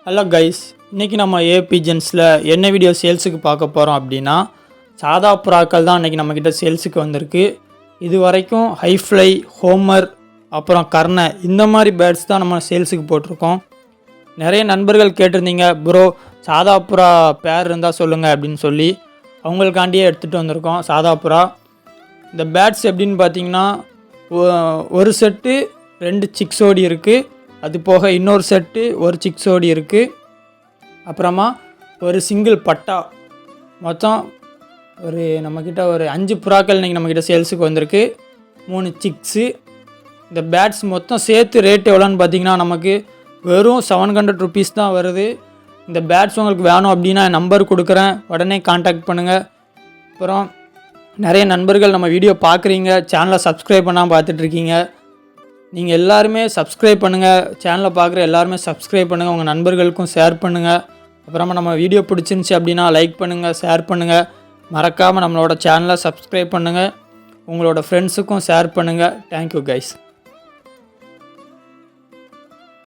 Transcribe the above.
Hello guys, இன்றைக்கி நம்ம AB ஜென்ஸில் என்ன வீடியோ சேல்ஸுக்கு பார்க்க போகிறோம் அப்படின்னா, சாதா புறாக்கள் தான் இன்றைக்கி நம்மக்கிட்ட சேல்ஸுக்கு வந்திருக்கு. இது வரைக்கும் ஹைஃப்ளை, ஹோமர், அப்புறம் கர்ணை இந்த மாதிரி பேர்ட்ஸ் தான் நம்ம சேல்ஸுக்கு போட்டிருக்கோம். நிறைய நண்பர்கள் கேட்டிருந்தீங்க, ப்ரோ சாதா புறா பேர் இருந்தால் சொல்லுங்கள் அப்படின்னு சொல்லி. அவங்களுக்காண்டியே எடுத்துகிட்டு வந்திருக்கோம் சாதா புறா. இந்த பேர்ட்ஸ் எப்படின்னு பார்த்தீங்கன்னா, ஒரு செட்டு 2 சிக்ஸோடி இருக்குது. அது போக இன்னொரு செட்டு ஒரு சிக்ஸோடி இருக்குது. அப்புறமா ஒரு சிங்கிள் பட்டா. மொத்தம் நம்மக்கிட்ட ஒரு 5 புறாக்கள் இன்றைக்கி நம்மக்கிட்ட சேல்ஸுக்கு வந்திருக்கு. 3 சிக்ஸு. இந்த பேட்ஸ் மொத்தம் சேர்த்து ரேட் எவ்வளோன்னு பார்த்தீங்கன்னா, நமக்கு வெறும் 700 ருபீஸ் தான் வருது. இந்த பேட்ஸ் உங்களுக்கு வேணும் அப்படின்னா நம்பர் கொடுக்குறேன், உடனே கான்டாக்ட் பண்ணுங்கள். அப்புறம் நிறைய நண்பர்கள் நம்ம வீடியோ பார்க்குறீங்க, சேனலை சப்ஸ்கிரைப் பண்ணாமல் பார்த்துட்ருக்கீங்க. நீங்கள் எல்லாருமே சப்ஸ்கிரைப் பண்ணுங்கள். சேனலை பார்க்குற எல்லாருமே சப்ஸ்கிரைப் பண்ணுங்கள், உங்கள் நண்பர்களுக்கும் ஷேர் பண்ணுங்கள். அப்புறமா நம்ம வீடியோ பிடிச்சிருந்துச்சி அப்படின்னா லைக் பண்ணுங்கள், ஷேர் பண்ணுங்கள். மறக்காமல் நம்மளோட சேனலை சப்ஸ்கிரைப் பண்ணுங்கள், உங்களோட ஃப்ரெண்ட்ஸுக்கும் ஷேர் பண்ணுங்கள். Thank you guys.